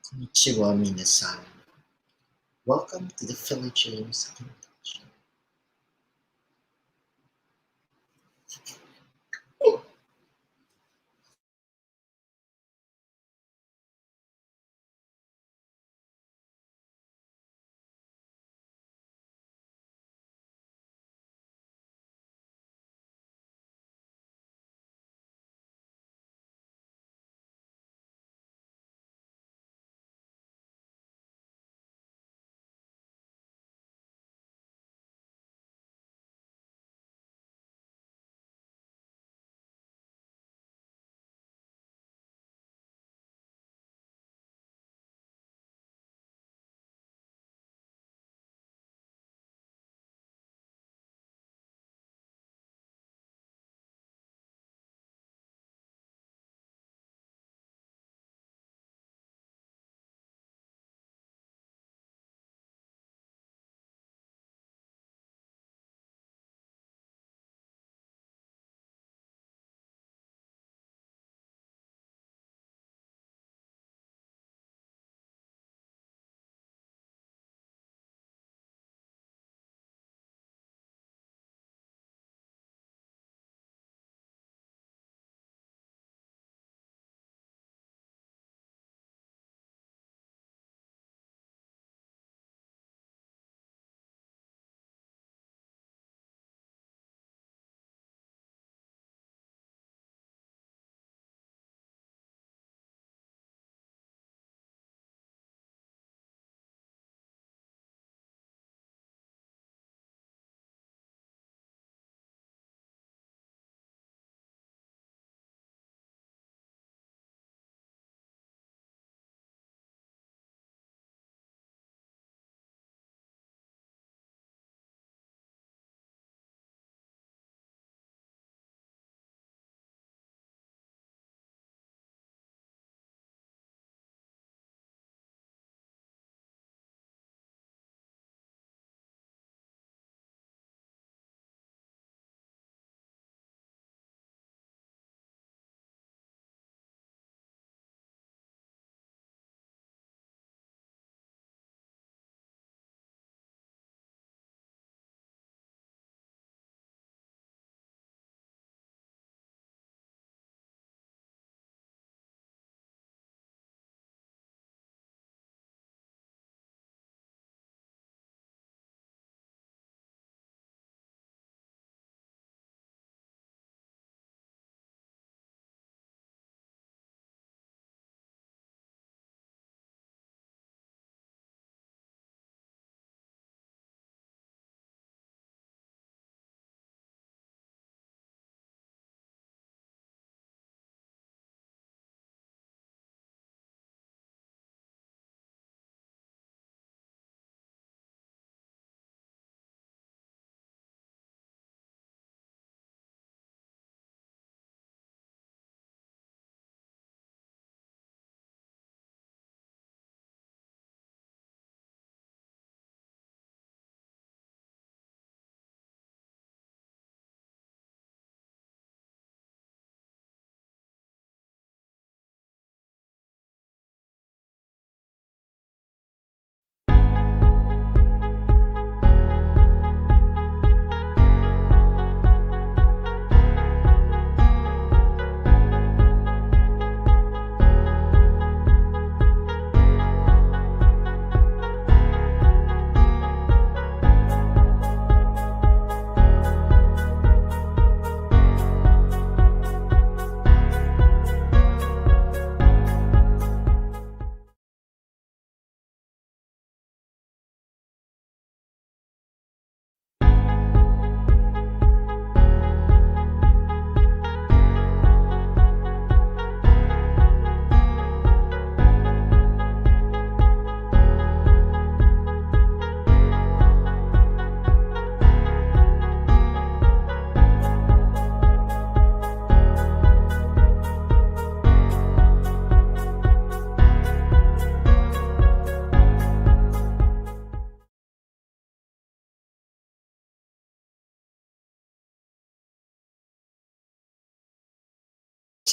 Konnichiwa, minasan. Welcome to the Philajames Induction.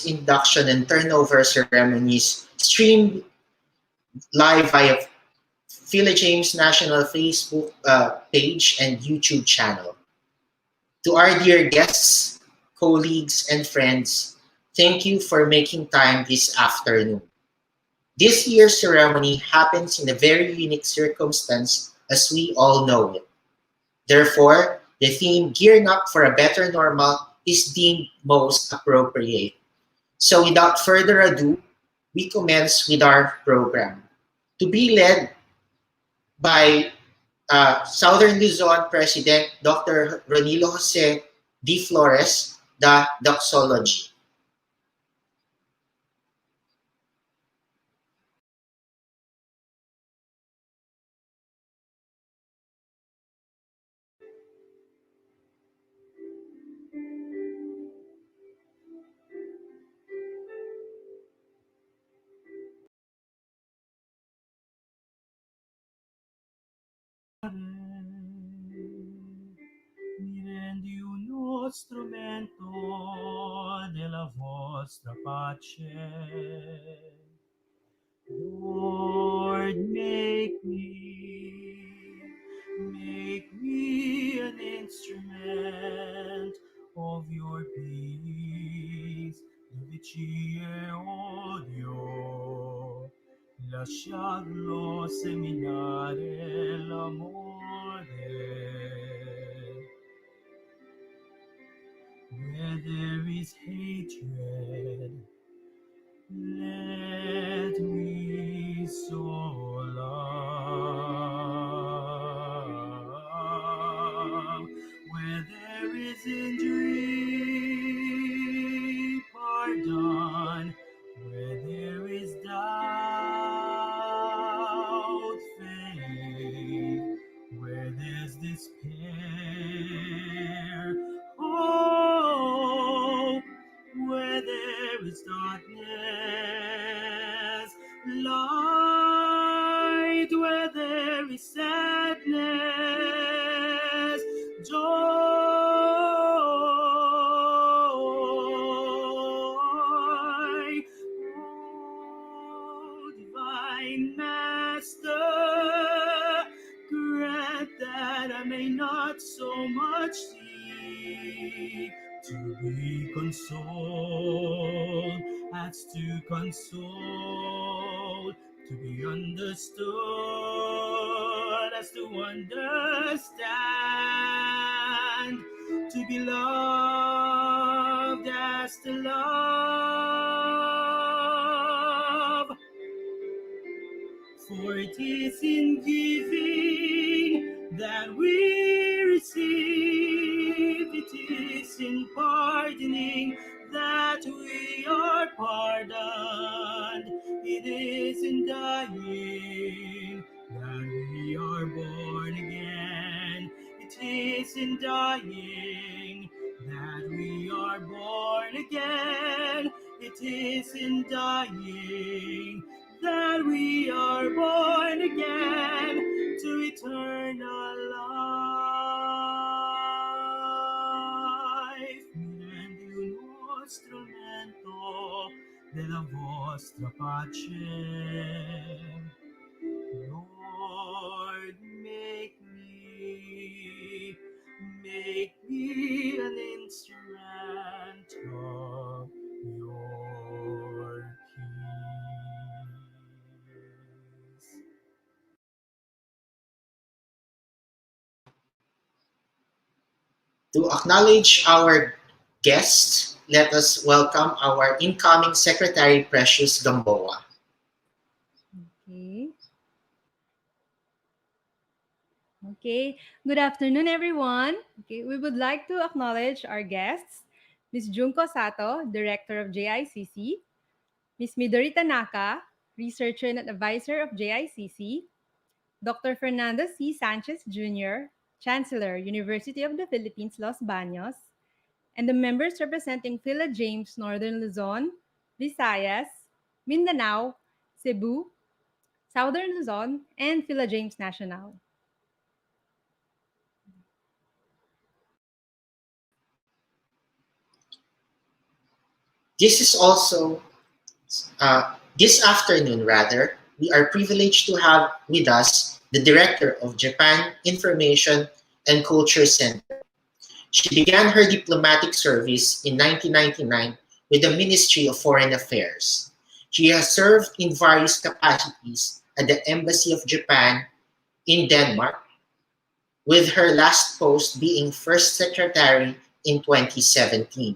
Induction and turnover ceremonies streamed live via Philajames National Facebook page and YouTube channel. To our dear guests, colleagues, and friends, thank you for making time this afternoon. This year's ceremony happens in a very unique circumstance as we all know it. Therefore, the theme Gearing Up for a Better Normal is deemed most appropriate. So without further ado, we commence with our program. To be led by Southern Luzon President Dr. Ronilo Jose D. Flores, the doxology. Mi rendi uno strumento della vostra pace. Lord, make me an instrument of your peace. Dulce odio, lasciarlo seminare l'amore. Where there is hatred, let me sow love. Where there is injury, pardon. Where there is doubt, faith. Where there's despair, hope. Where there is darkness, light. Where there is sadness, joy. Oh, divine Master, grant that I may not so much seek to be consoled as to console, to be understood as to understand, to be loved as to love. For it is in giving that we receive, it is in pardoning that we are pardoned, it is in dying that we are born again, it is in dying that we are born again, it is in dying that we are born again to eternal life. Mi rendi uno strumento della vostra pace. Lord, make me an instrument of your peace. To acknowledge our guests, let us welcome our incoming Secretary Precious Gamboa. Okay. Okay. Good afternoon, everyone. Okay. We would like to acknowledge our guests, Ms. Junko Sato, Director of JICC, Ms. Midori Tanaka, Researcher and Advisor of JICC, Dr. Fernando C. Sanchez Jr., Chancellor, University of the Philippines, Los Baños, and the members representing Philajames, Northern Luzon, Visayas, Mindanao, Cebu, Southern Luzon, and Philajames National. This is also this afternoon, rather, we are privileged to have with us the Director of Japan Information and Culture Center. She began her diplomatic service in 1999 with the Ministry of Foreign Affairs. She has served in various capacities at the Embassy of Japan in Denmark, with her last post being First Secretary in 2017.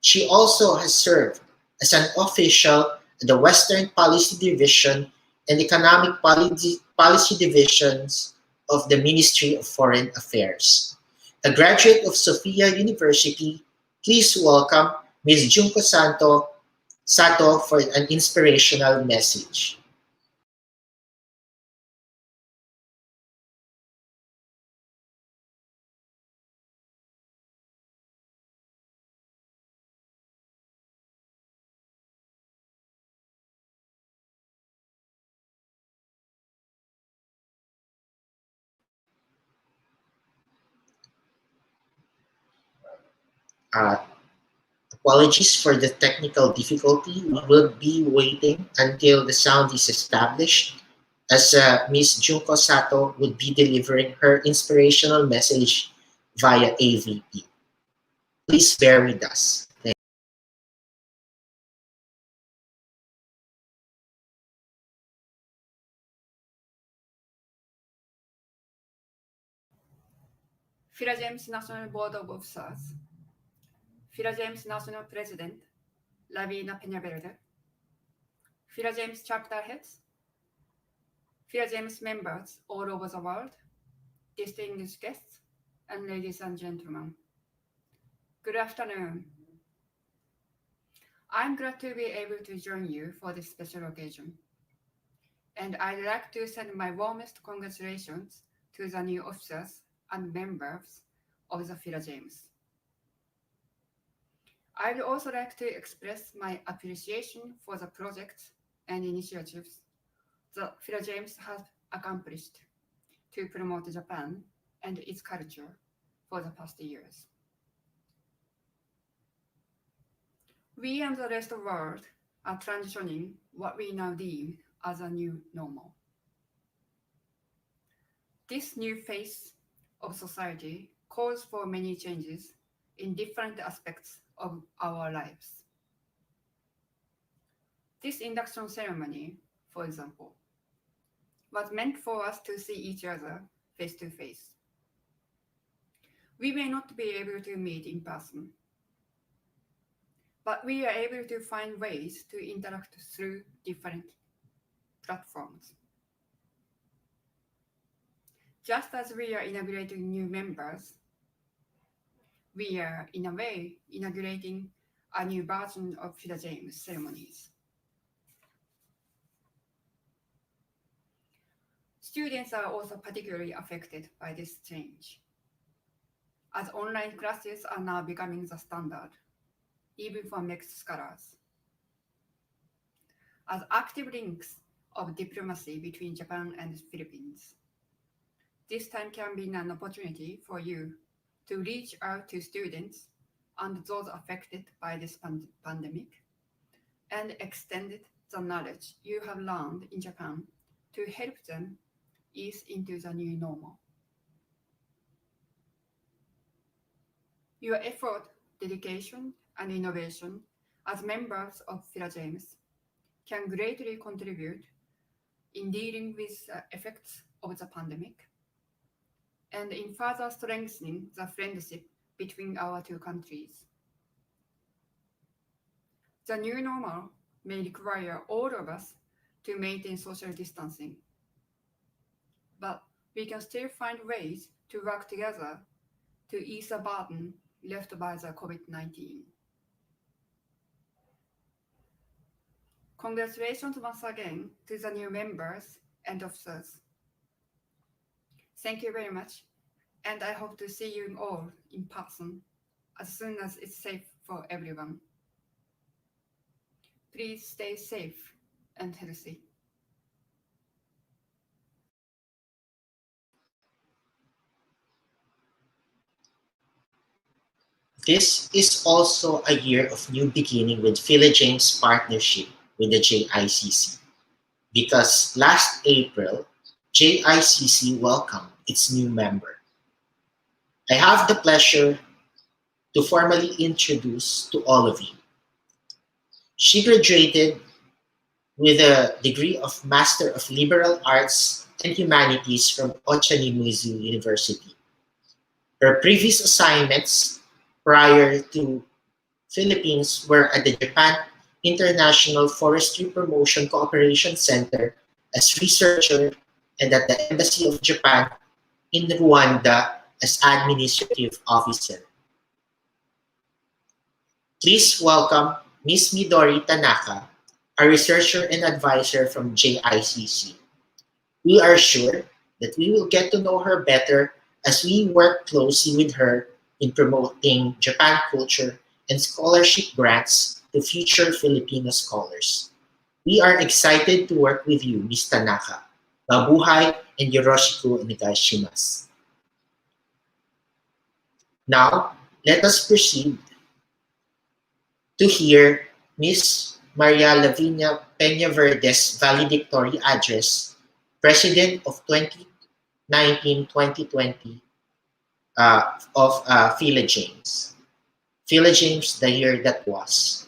She also has served as an official at the Western Policy Division and Economic Policy Divisions of the Ministry of Foreign Affairs. A graduate of Sophia University, please welcome Ms. Junko Sato for an inspirational message. Uh, Apologies for the technical difficulty. We will be waiting until the sound is established as Ms. Junko Sato would be delivering her inspirational message via AVP. Please bear with us. Philajames National Board of Officers, Philajames National President, Lavina Peñaverde, Philajames chapter heads, Philajames members all over the world, distinguished guests, and ladies and gentlemen. Good afternoon. I'm glad to be able to join you for this special occasion. And I'd like to send my warmest congratulations to the new officers and members of the Philajames. I would also like to express my appreciation for the projects and initiatives that Philajames has accomplished to promote Japan and its culture for the past years. We and the rest of the world are transitioning what we now deem as a new normal. This new phase of society calls for many changes in different aspects of our lives. This induction ceremony, for example, was meant for us to see each other face to face. We may not be able to meet in person, but we are able to find ways to interact through different platforms. Just as we are inaugurating new members, we are, in a way, inaugurating a new version of Philajames ceremonies. Students are also particularly affected by this change, as online classes are now becoming the standard, even for mixed scholars. As active links of diplomacy between Japan and the Philippines, this time can be an opportunity for you to reach out to students and those affected by this pandemic and extend the knowledge you have learned in Japan to help them ease into the new normal. Your effort, dedication, and innovation as members of Philajames can greatly contribute in dealing with the effects of the pandemic and in further strengthening the friendship between our two countries. The new normal may require all of us to maintain social distancing, but we can still find ways to work together to ease the burden left by the COVID-19. Congratulations once again to the new members and officers. Thank you very much, and I hope to see you all in person as soon as it's safe for everyone. Please stay safe and healthy. This is also a year of new beginning with Philajames' partnership with the JICC. because last April, JICC welcomed its new member. I have the pleasure to formally introduce to all of you. She graduated with a degree of Master of Liberal Arts and Humanities from Ochanimuzu University. Her previous assignments prior to Philippines were at the Japan International Forestry Promotion Cooperation Center as researcher and at the Embassy of Japan in Rwanda as administrative officer. Please welcome Ms. Midori Tanaka, a researcher and advisor from JICC. We are sure that we will get to know her better as we work closely with her in promoting Japan culture and scholarship grants to future Filipino scholars. We are excited to work with you, Ms. Tanaka. Mabuhay and yoroshiku onegaishimasu. Now, let us proceed to hear Ms. Maria Lavinia Peña Verde's valedictory address, President of 2019-2020 of Philajames. Philajames, the year that was.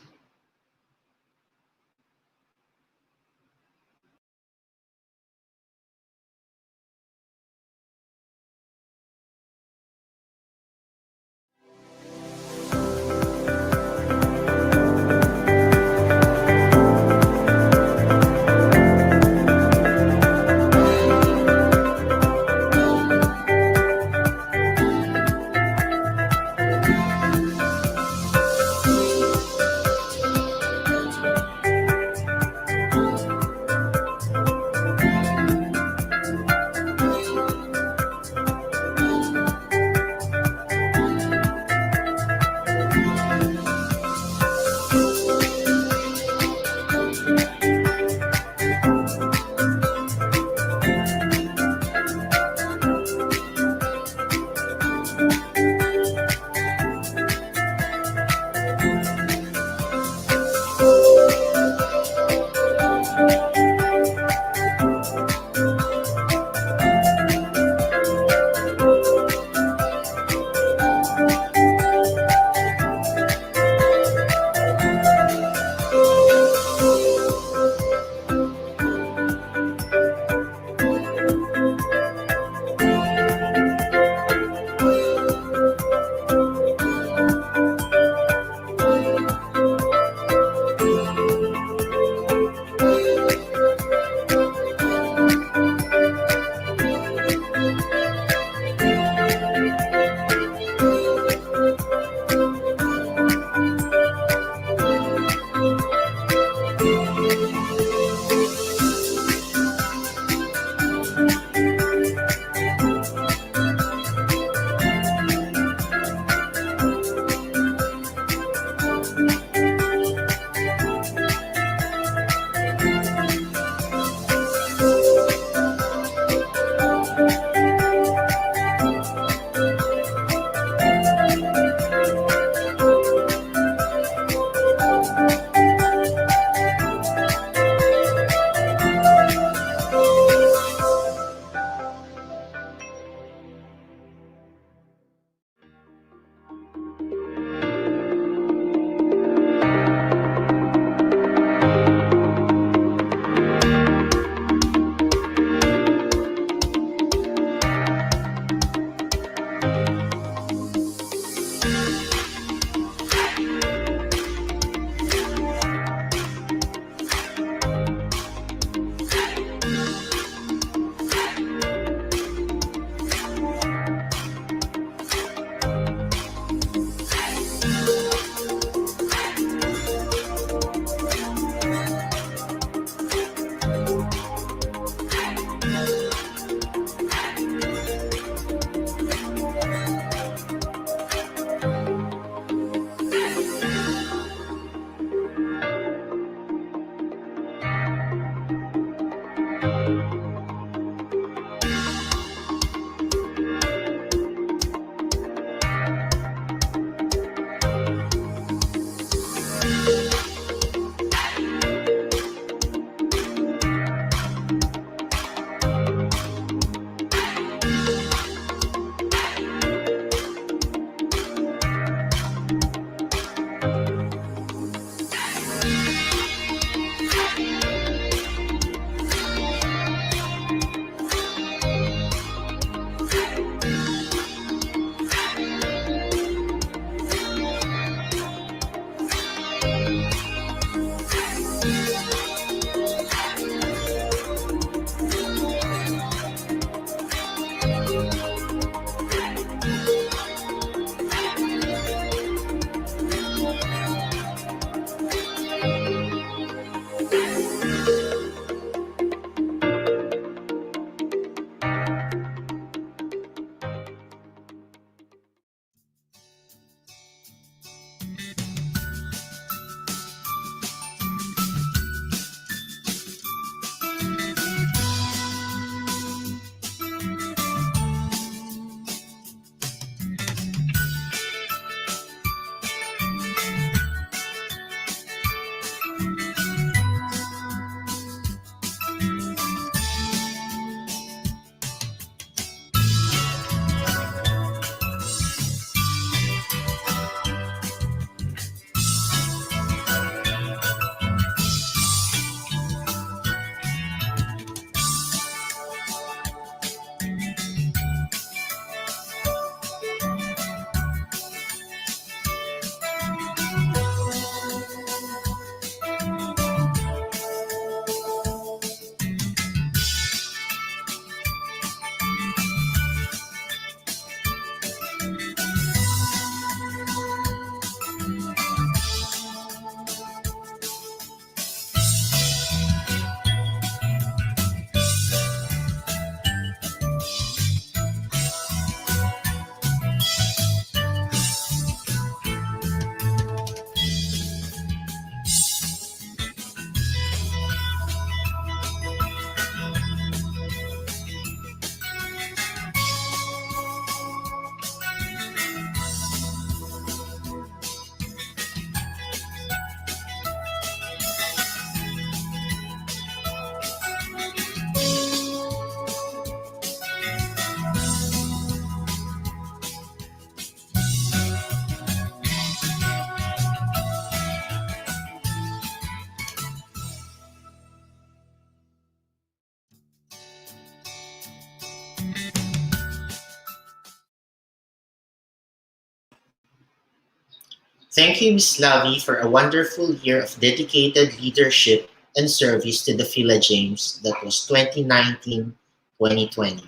Thank you, Ms. Lavi, for a wonderful year of dedicated leadership and service to the Philajames that was 2019-2020.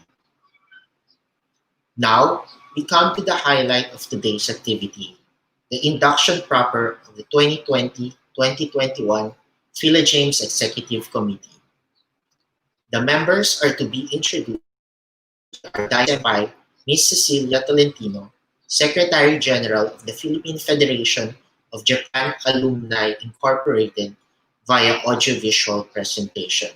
Now, we come to the highlight of today's activity, the induction proper of the 2020-2021 Philajames Executive Committee. The members are to be introduced by Ms. Cecilia Tolentino, Secretary General of the Philippine Federation of Japan Alumni Incorporated via audiovisual presentation.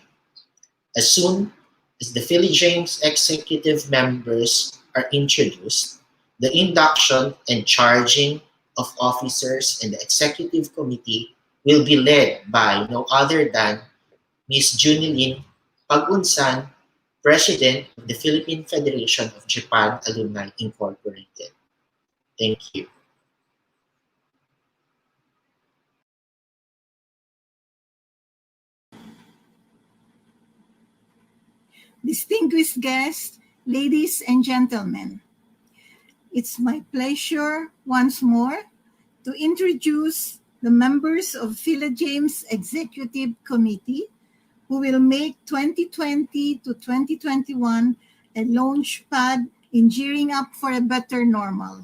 As soon as the Philajames executive members are introduced, the induction and charging of officers in the executive committee will be led by no other than Ms. Junilin Pagunsan, President of the Philippine Federation of Japan Alumni Incorporated. Thank you. Distinguished guests, ladies and gentlemen, it's my pleasure once more to introduce the members of Philajames Executive Committee who will make 2020 to 2021 a launch pad in gearing up for a better normal.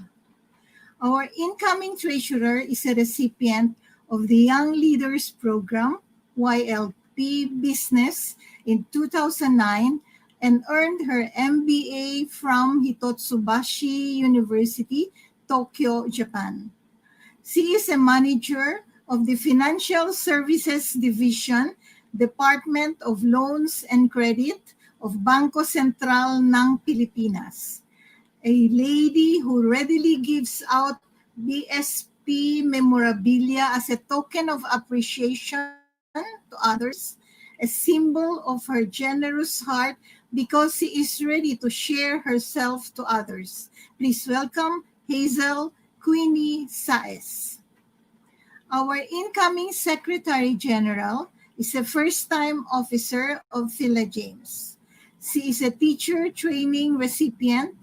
Our incoming treasurer is a recipient of the Young Leaders Program, YLP Business, in 2009 and earned her MBA from Hitotsubashi University, Tokyo, Japan. She is a manager of the Financial Services Division, Department of Loans and Credit of Bangko Sentral ng Pilipinas. A lady who readily gives out BSP memorabilia as a token of appreciation to others, a symbol of her generous heart because she is ready to share herself to others. Please welcome Hazel Queenie Saez. Our incoming Secretary General is a first-time officer of Philajames. She is a teacher training recipient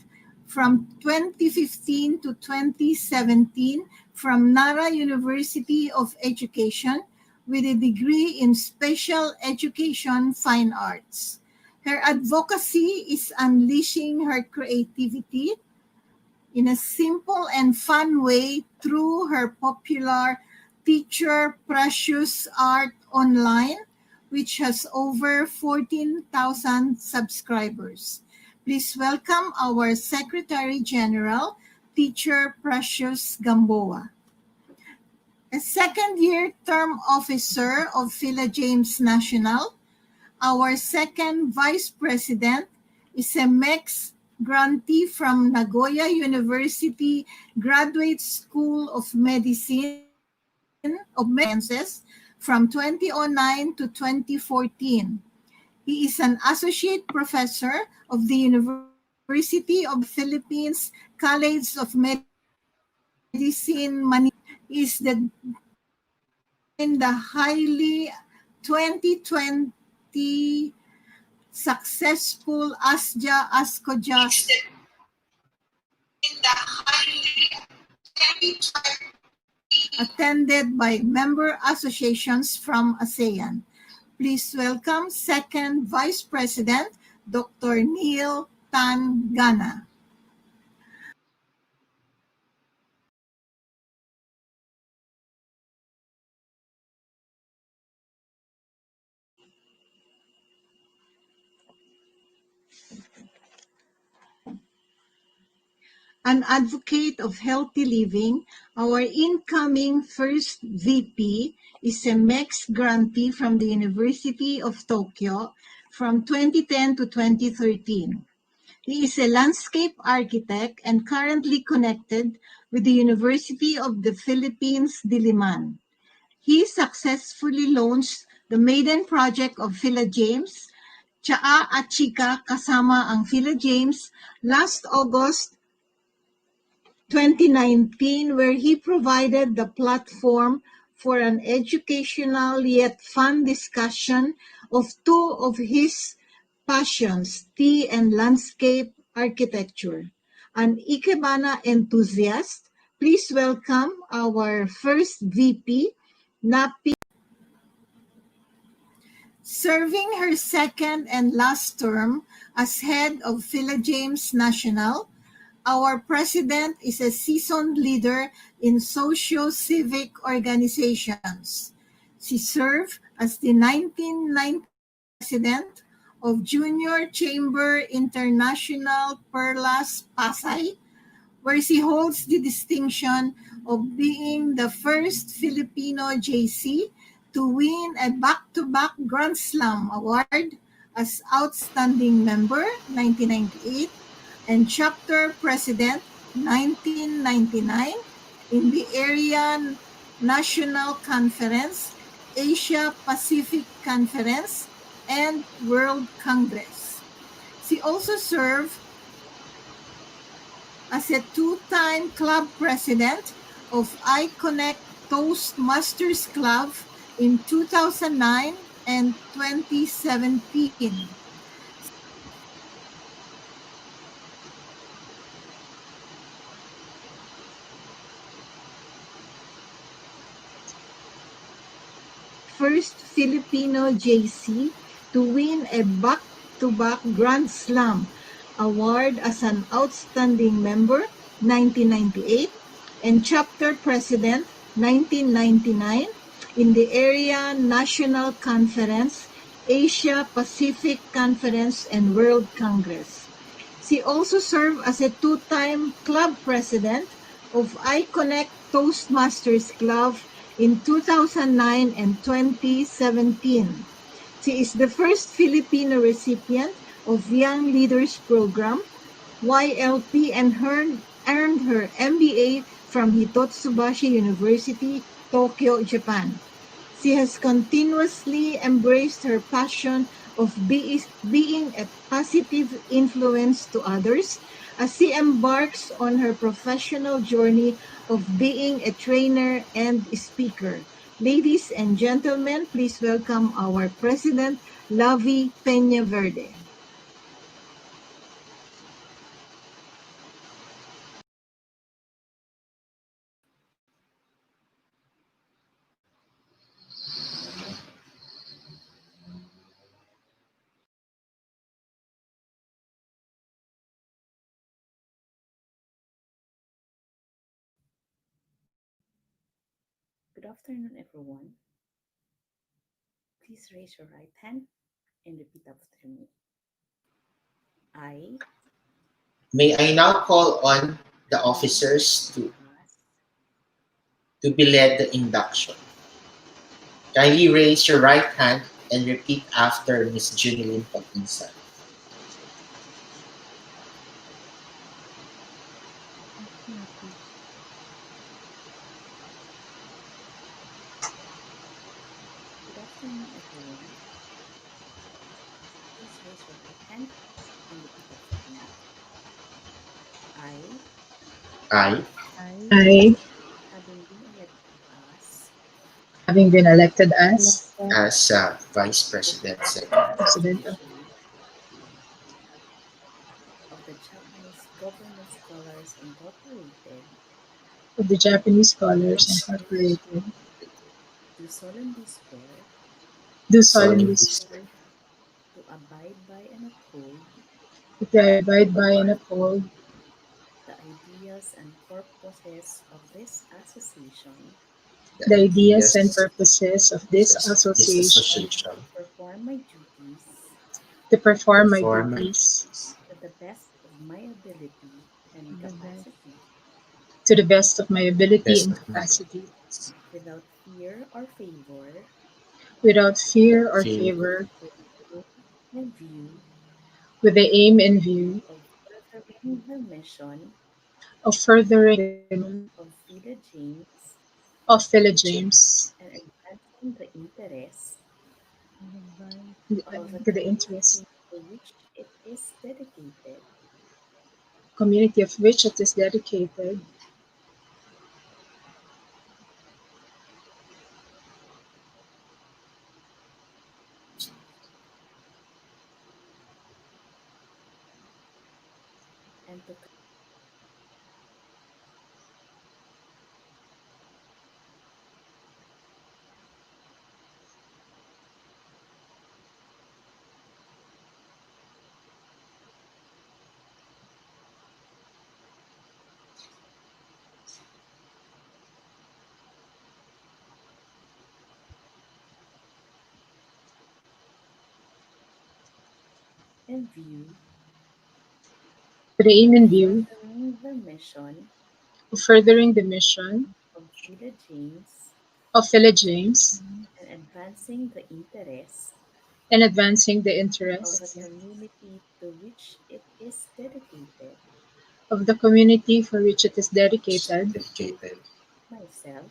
from 2015 to 2017 from Nara University of Education with a degree in Special Education Fine Arts. Her advocacy is unleashing her creativity in a simple and fun way through her popular Teacher Precious Art Online, which has over 14,000 subscribers. Please welcome our Secretary General, Teacher Precious Gamboa. A second-year term officer of Philajames National, our second Vice President is a MEX grantee from Nagoya University Graduate School of Medicine of Sciences from 2009 to 2014. He is an associate professor of the University of the Philippines College of Medicine, Manila. He is the in the highly 2020 successful ASJA ASCOJA attended by member associations from ASEAN. Please welcome Second Vice President Dr. Neil Tan Gana. An advocate of healthy living, our incoming first VP is a MEX grantee from the University of Tokyo from 2010 to 2013. He is a landscape architect and currently connected with the University of the Philippines, Diliman. He successfully launched the maiden project of Philajames, Tsaa at Chika kasama ang Philajames last August 2019, where he provided the platform for an educational yet fun discussion of two of his passions, tea and landscape architecture. An Ikebana enthusiast, Please welcome our first VP, Napi. Serving her second and last term as head of Philajames National, our president is a seasoned leader in socio-civic organizations. She served as the 1998 president of Junior Chamber International Perlas Pasay, where she holds the distinction of being the first Filipino JC to win a back-to-back Grand Slam award as Outstanding Member 1998 and Chapter President 1999 in the Area National Conference, Asia Pacific Conference, and World Congress. She also served as a two-time club president of iConnect Toastmasters Club in 2009 and 2017. First Filipino JC to win a back-to-back Grand Slam award as an outstanding member 1998 and chapter president 1999 in the Area National Conference, Asia Pacific Conference, and World Congress. She also served as a two-time club president of iConnect Toastmasters Club in 2009 and 2017. She is the first Filipino recipient of Young Leaders Program, YLP, and earned her MBA from Hitotsubashi University, Tokyo, Japan. She has continuously embraced her passion of being a positive influence to others as she embarks on her professional journey of being a trainer and speaker. Ladies and gentlemen, please welcome our President, Lavi Peña Verde. Good afternoon, everyone. Please raise your right hand and repeat after me. I May I now call on the officers to be led the induction. Kindly raise your right hand and repeat after Ms. Junilyn Pagpinsan. Good afternoon, everyone. Please raise your right hand and repeat after me. I, I, I, having been elected as having been elected as as Vice President President Second of the President Division of the Japanese Government Scholars Incorporated, of the Japanese Scholars Incorporated, do solemnly swear do solemnly solemnly swear swear to abide by and uphold that I abide by and uphold the ideas and purposes of this association, the the ideas and ideas purposes of this of this association, association to perform my duties to to perform my perform my duties duties to the best of my ability and capacity, to the best of my to the ability best and of my capacity, abilities, without fear or favor, without fear without or fear, favor, with aim and view with the aim and view of furthering the mission of furthering the mission of Philajames of James, Philajames and advancing the interests of the to the interest community to which it is dedicated, community of which it is dedicated, and to and view with the aim of in view furthering the mission of furthering the mission of Philajames of Philajames and advancing the interests and advancing the of the interests community to which it is dedicated, of the community for which it is dedicated, Dedicated. myself,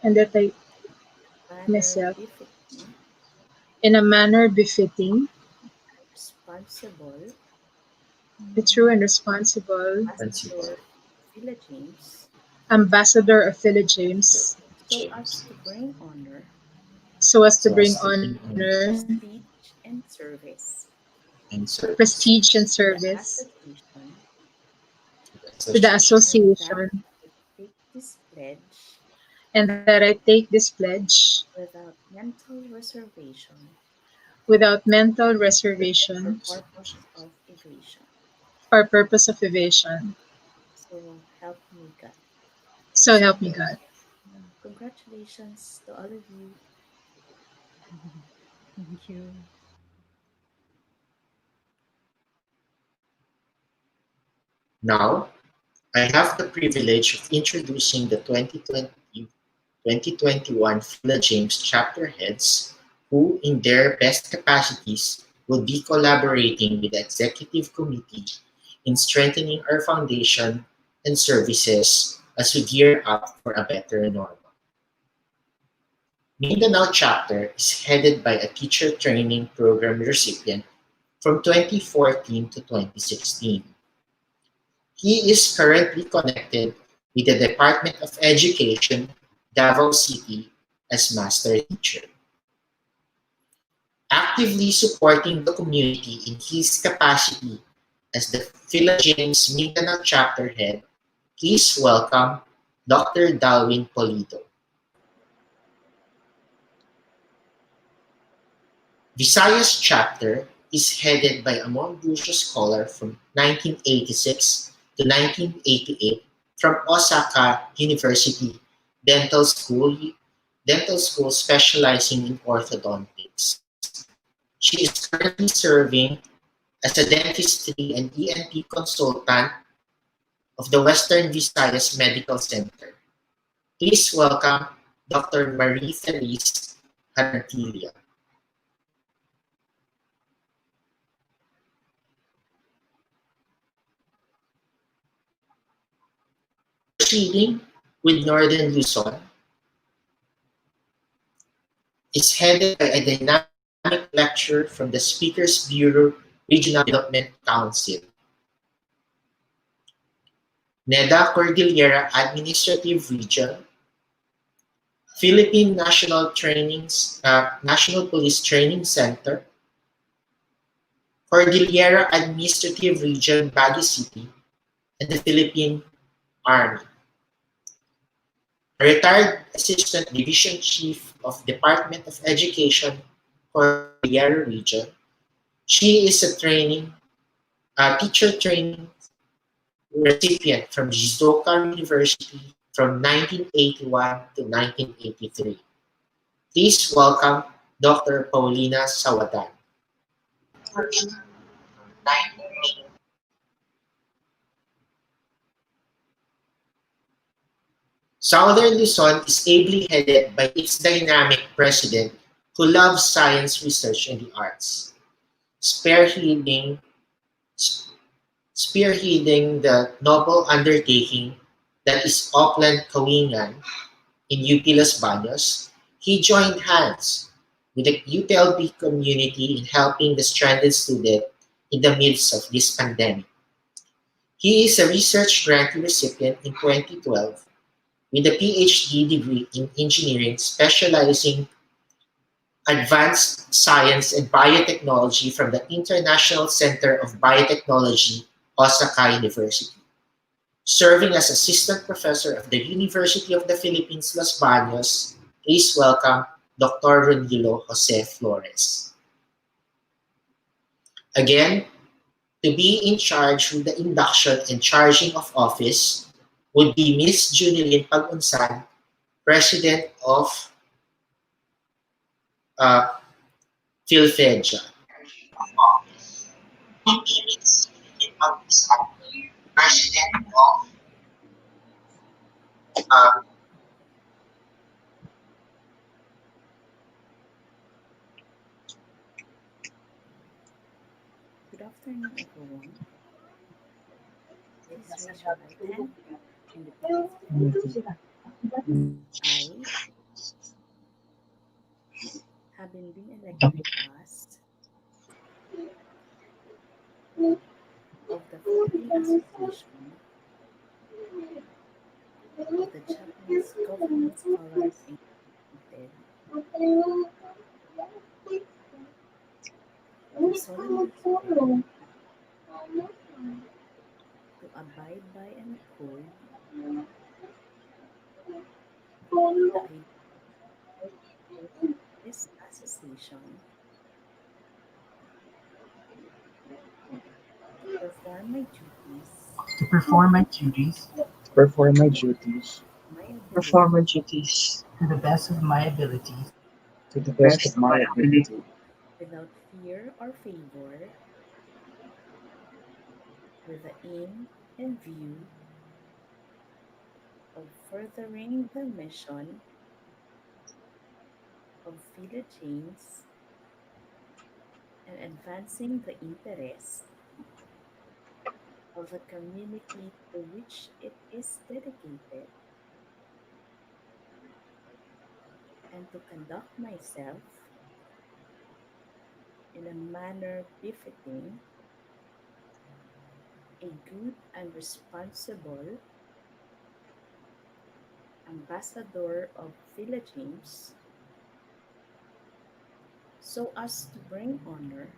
and that I manner myself, befitting, in a manner befitting, responsible, the true and responsible Principal. ambassador Philajames, ambassador of Philajames, so as James. to bring honor, so as to So bring as to bring honor, honor prestige, and service and service prestige, and to the service association, to the to the association. and that association, I take this pledge and that I take this pledge without mental reservation without mental or reservation purpose of evasion. or purpose of evasion. So help me God. So help me God. Congratulations to all of you. Thank you. Now, I have the privilege of introducing the 2020-2021 Philajames chapter heads who, in their best capacities, will be collaborating with the Executive Committee in strengthening our foundation and services as we gear up for a better normal. Mindanao chapter is headed by a teacher training program recipient from 2014 to 2016. He is currently connected with the Department of Education, Davao City, as master teacher. Actively supporting the community in his capacity as the Philajames Mindanao chapter head, please welcome Dr. Dalwin Polido. Visayas chapter is headed by a Monbusho scholar from 1986 to 1988 from Osaka University dental school specializing in orthodontics. She is currently serving as a dentistry and ENT consultant of the Western Visayas Medical Center. Please welcome Dr. Marie Therese Harantilla. Proceeding with Northern Luzon is headed by a dynamic lecture from the Speakers Bureau Regional Development Council. NEDA Cordillera Administrative Region, Philippine National Police Training Center, Cordillera Administrative Region Baguio City, and the Philippine Army. A retired Assistant Division Chief of Department of Education, Cordillera Region, she is a teacher training recipient from Shizuoka University from 1981 to 1983. Please welcome Dr. Paulina Sawadan. Southern Luzon is ably headed by its dynamic president who loves science research and the arts, spearheading, spearheading the noble undertaking that is Auckland Kawingan in UP Los Baños. He joined hands with the UTLB community in helping the stranded student in the midst of this pandemic. He is a research grant recipient in 2012 with a PhD degree in engineering specializing advanced science and biotechnology from the International Center of Biotechnology, Osaka University. Serving as assistant professor of the University of the Philippines, Los Baños, please welcome Dr. Ronilo Jose Flores. Again, to be in charge with the induction and charging of office would be Ms. Junilyn Pagunsan, President of uh, Philfeja. of this president of uh, Good afternoon, everyone. Please raise your right hand and repeat after me. I, having been elected as of the Philippine Association of the Japanese Government Scholars Incorporated, do solemnly swear to abide by and uphold the ideals of this association, to perform my duties to perform my duties perform my duties to my perform my ability duties to the best of my abilities to the best of my ability without fear or favor, with the aim and view of furthering the mission of Philajames and advancing the interests of the community to which it is dedicated, and to conduct myself in a manner befitting a good and responsible ambassador of Philajames, so as to bring honor,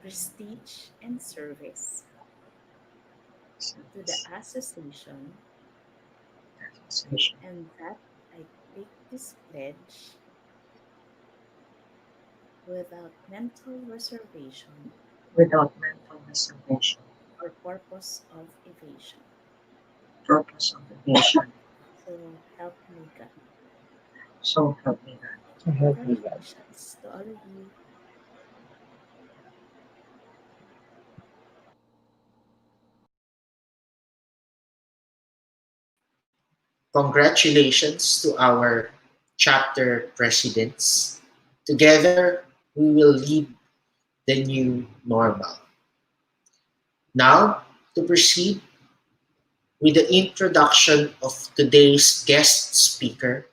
prestige, and service to the association, and that I take this pledge without mental reservation without mental reservation, or purpose of evasion. purpose of the nation. So help me God. So help me God. So help me God. Congratulations to all of you. congratulations to our chapter presidents. Together, we will lead the new normal. Now, to proceed with the introduction of today's guest speaker,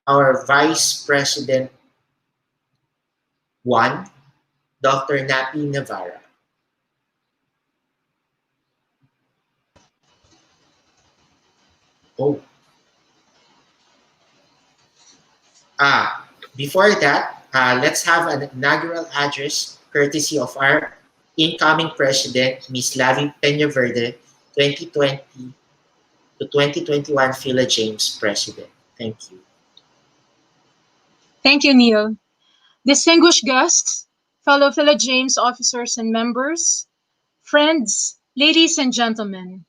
our Vice President 1, Dr. Napi Navarra. Oh, before that, let's have an inaugural address courtesy of our incoming president, Ms. Lavi Peñaverde, 2020 to 2021 Philajames president. Thank you. Thank you, Neil. Distinguished guests, fellow Philajames officers and members, friends, ladies and gentlemen,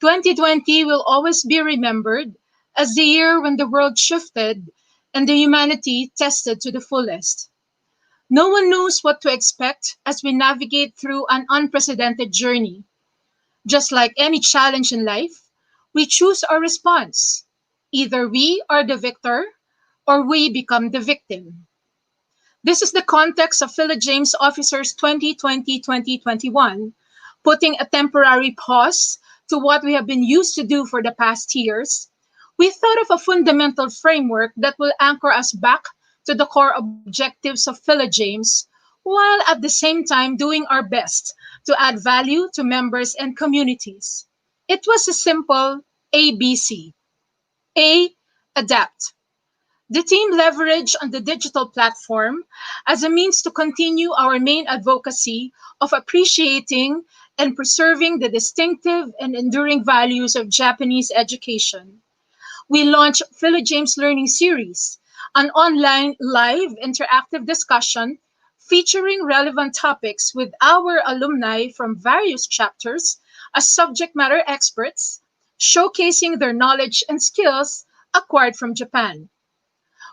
2020 will always be remembered as the year when the world shifted and the humanity tested to the fullest. No one knows what to expect as we navigate through an unprecedented journey. Just like any challenge in life, we choose our response. Either we are the victor or we become the victim. This is the context of Philajames Officers 2020-2021, putting a temporary pause to what we have been used to do for the past years. We thought of a fundamental framework that will anchor us back to the core objectives of Philajames, while at the same time doing our best to add value to members and communities. It was a simple ABC. A. Adapt. The team leveraged on the digital platform as a means to continue our main advocacy of appreciating and preserving the distinctive and enduring values of Japanese education. We launched Philojames Learning Series, an online live interactive discussion featuring relevant topics with our alumni from various chapters as subject matter experts, showcasing their knowledge and skills acquired from Japan.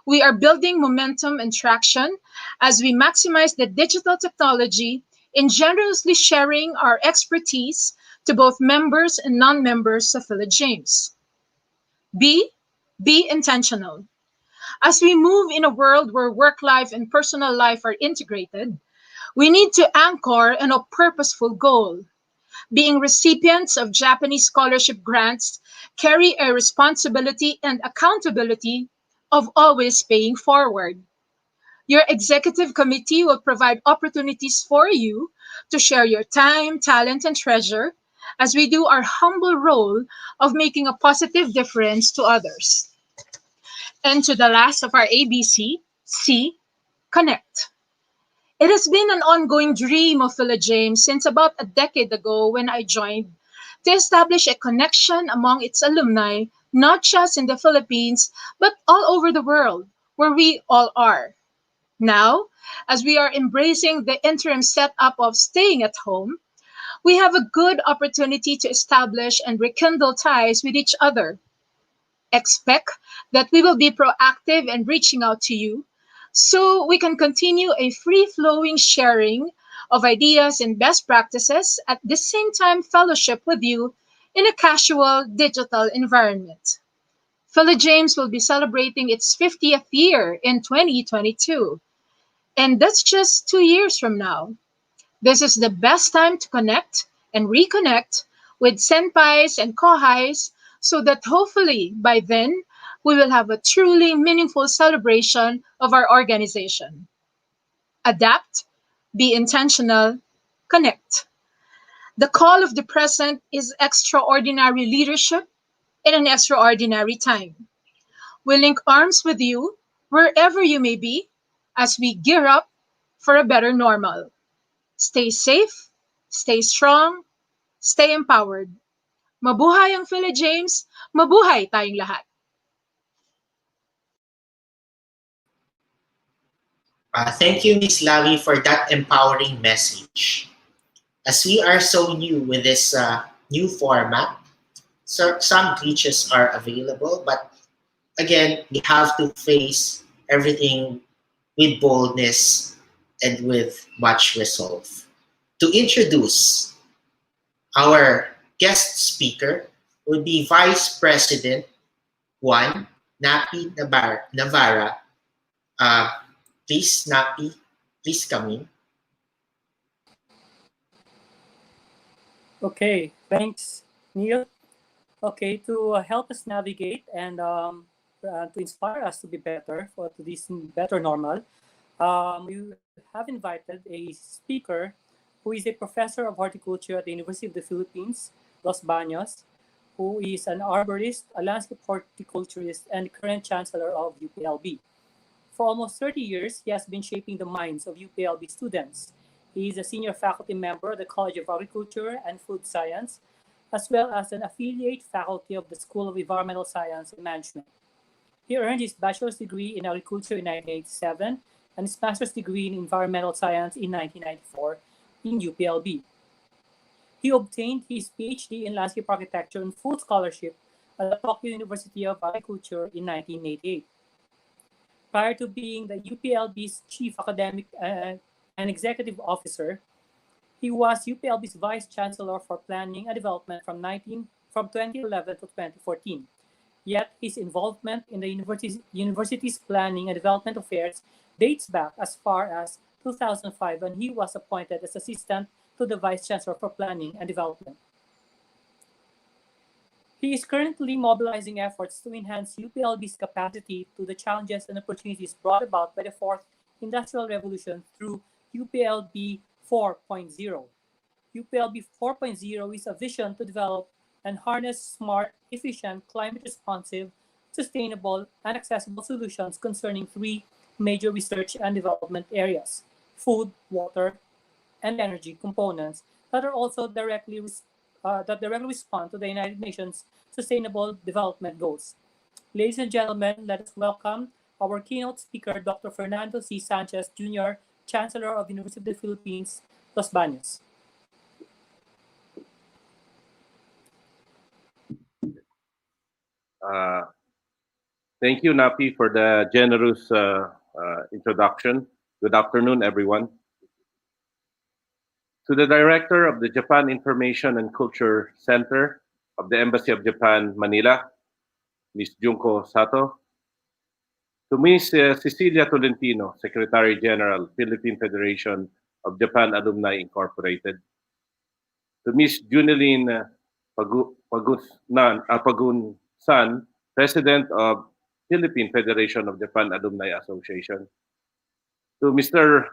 We are building momentum and traction as we maximize the digital technology in generously sharing our expertise to both members and non-members of Philajames. B. Be intentional. As we move in a world where work life and personal life are integrated, we need to anchor in a purposeful goal. Being recipients of Japanese scholarship grants carry a responsibility and accountability of always paying forward. Your executive committee will provide opportunities for you to share your time, talent, and treasure as we do our humble role of making a positive difference to others. And to the last of our ABC, C, connect. It has been an ongoing dream of Philajames since about a decade ago when I joined to establish a connection among its alumni, not just in the Philippines, but all over the world, where we all are. Now, as we are embracing the interim setup of staying at home, we have a good opportunity to establish and rekindle ties with each other. Expect that we will be proactive in reaching out to you so we can continue a free flowing sharing of ideas and best practices at the same time fellowship with you in a casual digital environment. James will be celebrating its 50th year in 2022, and that's just 2 years from now. This is the best time to connect and reconnect with senpais and kohais so that hopefully by then we will have a truly meaningful celebration of our organization. Adapt, be intentional, connect. The call of the present is extraordinary leadership in an extraordinary time. We link arms with you wherever you may be as we gear up for a better normal. Stay safe, stay strong, stay empowered. Mabuhay ang James, mabuhay tayong lahat. Thank you, Miss Lavi, for that empowering message. As we are so new with this new format, so some glitches are available, but again, we have to face everything with boldness and with much resolve. To introduce our guest speaker would be Vice President Juan Napi Navarra. Uh, please, Napi, please come in. Okay, thanks, Neil. Okay, to help us navigate and to inspire us to be better for to this better normal, we have invited a speaker who is a professor of horticulture at the University of the Philippines, Los Baños, who is an arborist, a landscape horticulturist, and current chancellor of UPLB. For almost 30 years, he has been shaping the minds of UPLB students. He is a senior faculty member of the College of Agriculture and Food Science, as well as an affiliate faculty of the School of Environmental Science and Management. He earned his bachelor's degree in agriculture in 1987 and his master's degree in environmental science in 1994 in UPLB. He obtained his PhD in landscape architecture and full scholarship at the Tokyo University of Agriculture in 1988. Prior to being the UPLB's chief academic and executive officer, he was UPLB's vice chancellor for planning and development from 2011 to 2014. Yet his involvement in the university's planning and development affairs dates back as far as 2005 when he was appointed as assistant to the vice chancellor for planning and development. He is currently mobilizing efforts to enhance UPLB's capacity to the challenges and opportunities brought about by the fourth industrial revolution through UPLB 4.0. UPLB 4.0 is a vision to develop and harness smart, efficient, climate-responsive, sustainable, and accessible solutions concerning three major research and development areas: food, water, and energy components that are also directly respond to the United Nations Sustainable Development Goals. Ladies and gentlemen, let us welcome our keynote speaker, Dr. Fernando C. Sanchez, Jr., Chancellor of the University of the Philippines, Los Baños. Thank you, Napi, for the generous introduction. Good afternoon, everyone. To the Director of the Japan Information and Culture Center of the Embassy of Japan, Manila, Ms. Junko Sato. To Ms. Cecilia Tolentino, Secretary General, Philippine Federation of Japan Alumni Incorporated. To Ms. Junilin Pagunsan, President of Philippine Federation of Japan Alumni Association. To Mr.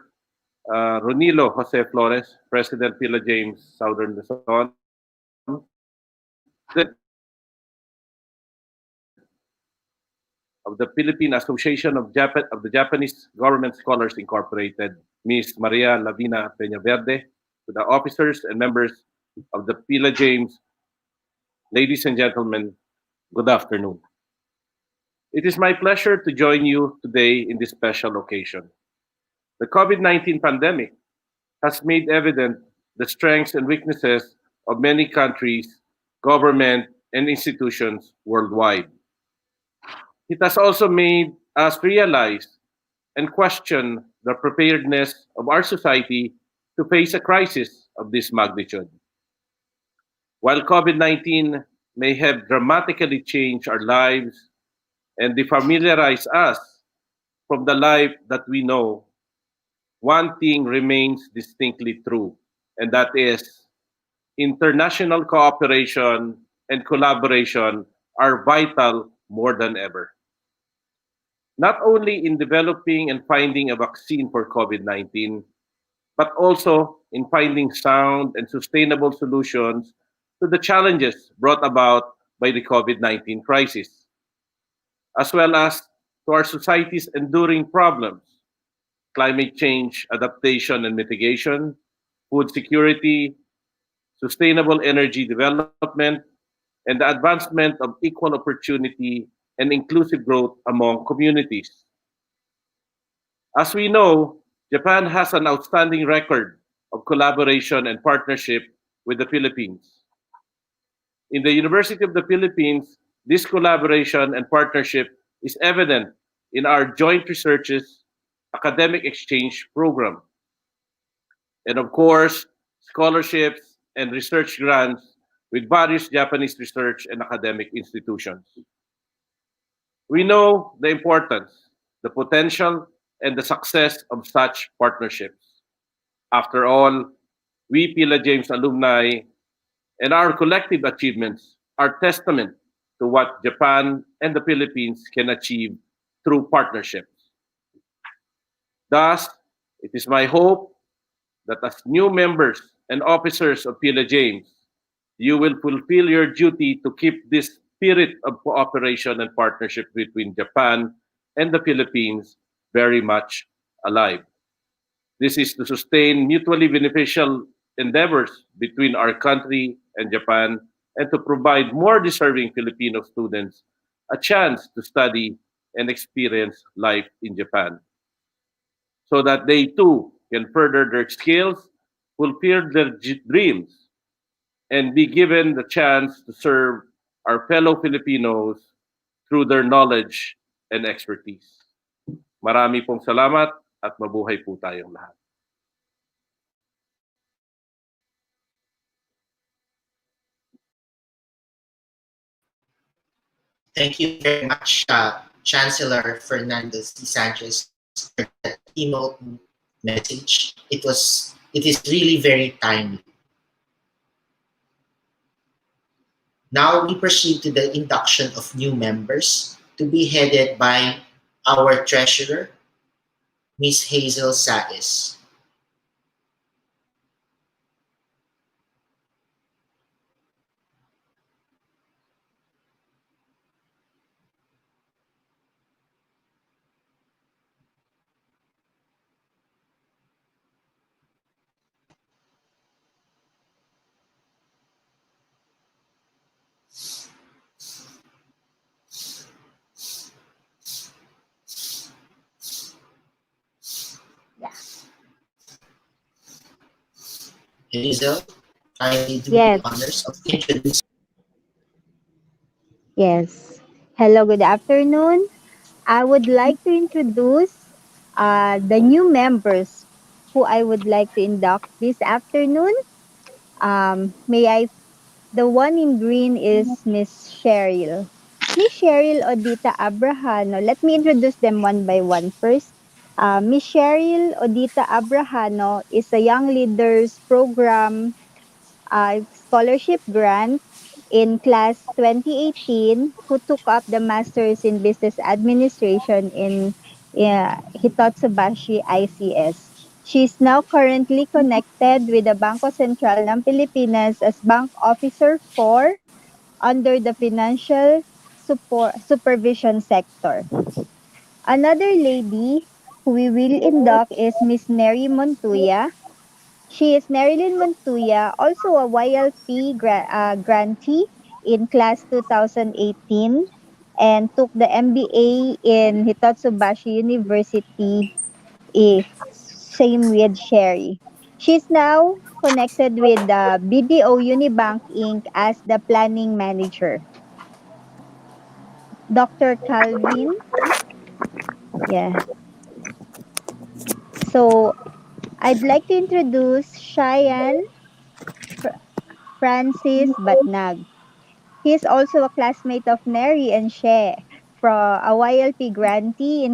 Ronilo Jose Flores, President Philajames Southern Luzon. Of the Philippine Association of the Japanese Government Scholars Incorporated, Ms. Maria Lavina Peñaverde, to the officers and members of the Philajames, ladies and gentlemen, good afternoon. It is my pleasure to join you today in this special occasion. The COVID-19 pandemic has made evident the strengths and weaknesses of many countries, government, and institutions worldwide. It has also made us realize and question the preparedness of our society to face a crisis of this magnitude. While COVID 19 may have dramatically changed our lives and defamiliarize us from the life that we know, one thing remains distinctly true, and that is international cooperation and collaboration are vital more than ever. Not only in developing and finding a vaccine for COVID 19, but also in finding sound and sustainable solutions to the challenges brought about by the COVID 19 crisis, as well as to our society's enduring problems: climate change, adaptation and mitigation, food security, sustainable energy development, and the advancement of equal opportunity and inclusive growth among communities. As we know, Japan has an outstanding record of collaboration and partnership with the Philippines. In the University of the Philippines, this collaboration and partnership is evident in our joint researches, academic exchange program, and of course, scholarships and research grants with various Japanese research and academic institutions. We know the importance, the potential, and the success of such partnerships. After all, we Pila James alumni and our collective achievements are testament to what Japan and the Philippines can achieve through partnerships. Thus, it is my hope that as new members and officers of Pila James, you will fulfill your duty to keep this spirit of cooperation and partnership between Japan and the Philippines very much alive. This is to sustain mutually beneficial endeavors between our country and Japan and to provide more deserving Filipino students a chance to study and experience life in Japan so that they too can further their skills, fulfill their dreams, and be given the chance to serve our fellow Filipinos through their knowledge and expertise. Marami pong salamat at mabuhay po tayong lahat. Thank you very much, Chancellor Fernando C. Sanchez, for that keynote message. It is really very timely. Now we proceed to the induction of new members to be headed by our treasurer, Ms. Hazel Saez. Hazel, kindly do the Yes, honors of introducing. yes. Hello, good afternoon. I would like to introduce the new members who I would like to induct this afternoon. May I The one in green is Miss Cheryl. Miss Cheryl Odita Abrahano. Let me introduce them one by one first. Miss Cheryl Odita Abrahano is a Young Leaders Program scholarship grant in class 2018 who took up the Masters in Business Administration in Hitotsubashi ICS. She's now currently connected with the Bangko Sentral ng Pilipinas as Bank Officer 4 under the Financial Supervision Sector. Another lady who we will induct is Miss Neri Montuya. She is Nerilyn Montuya, also a YLP grantee in class 2018 and took the MBA in Hitotsubashi University, same with Sherry. She's now connected with the BDO Unibank Inc. as the planning manager. Dr. Calvin, yeah. So I'd like to introduce Cheyenne Francis Batnag. He is also a classmate of Neri and She from a YLP grantee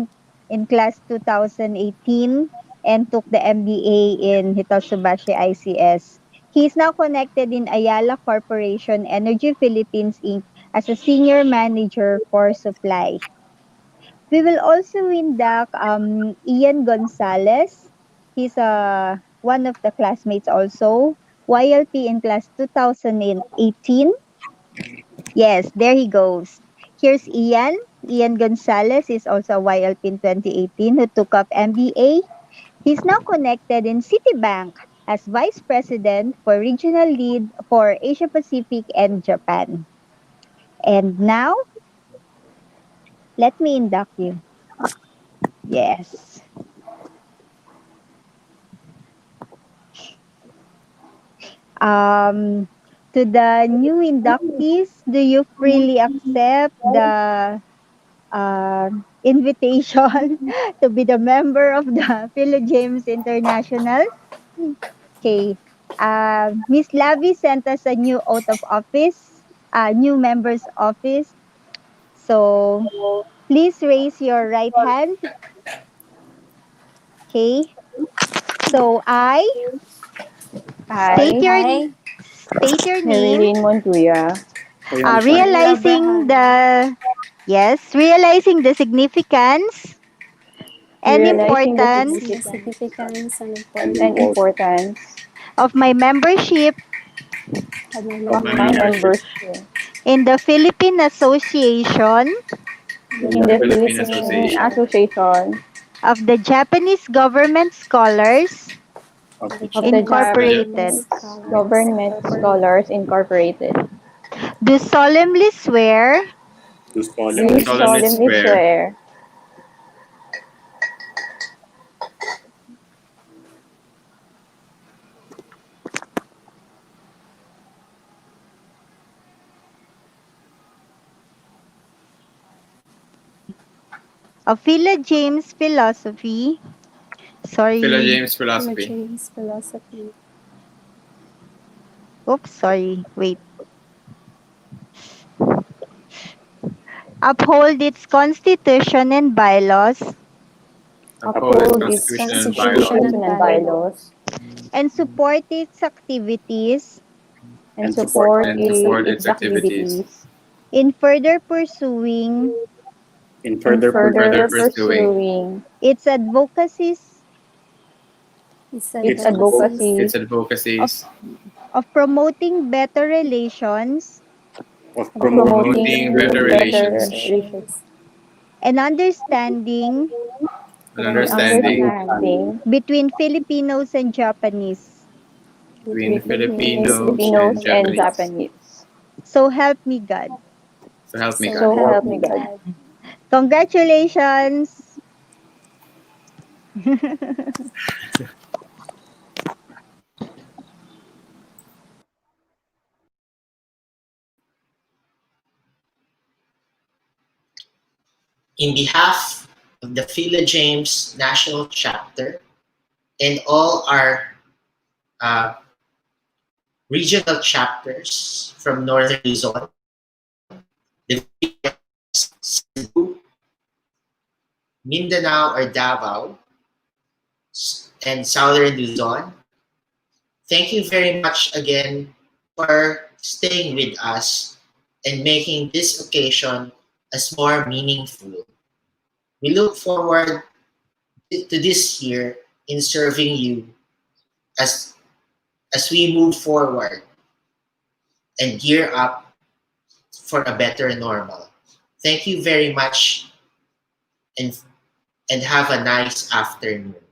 in class 2018 and took the MBA in Hitotsubashi ICS. He is now connected in Ayala Corporation Energy Philippines Inc. as a senior manager for supply. We will also induct Ian Gonzalez. He's one of the classmates also. YLP in class 2018. Yes, there he goes. Here's Ian. Ian Gonzalez is also a YLP in 2018 who took up MBA. He's now connected in Citibank as Vice President for Regional Lead for Asia Pacific and Japan. And now, let me induct you. Yes. To the new inductees, do you freely accept the invitation to be the member of the Philajames International? Okay. Miss Lavi sent us a new oath of office, new member's office. So please raise your right hand. Okay. So state I, your I, state your name. Marilyn Montuya, Cheryl Realizing Abrahano, realizing the significance and realizing the importance the significance significance and and importance importance of my membership of my of my membership membership in the Philippine Association in in the the Philippine Philippine Association Association of the Japanese Government Scholars of the of the Incorporated. Japanese Japanese Scholars Government Incorporated. Scholars Incorporated. Do solemnly swear Do Do solemnly solemnly swear swear of Philajames philosophy. Sorry. Philajames philosophy, Oops, sorry. Wait. Uphold its constitution and bylaws uphold its its constitution and constitution and bylaws, bylaws, and support its activities and and support support its its activities activities in further pursuing in further pursuing its advocacies its its advocacies advocacies of, of promoting better relations of of promoting promoting better better relations relations and understanding and and understanding understanding between Filipinos and Japanese. between between Filipinos and Filipinos and Japanese. Japanese. So help me God. So So help help me me God. God. Congratulations! In behalf of the Philajames National Chapter, and all our uh, regional chapters from Northern Luzon, Cebu, Mindanao or Davao, and Southern Luzon. Thank you very much again for staying with us and making this occasion as more meaningful. We look forward to this year in serving you as we move forward and gear up for a better normal. Thank you very much and have a nice afternoon.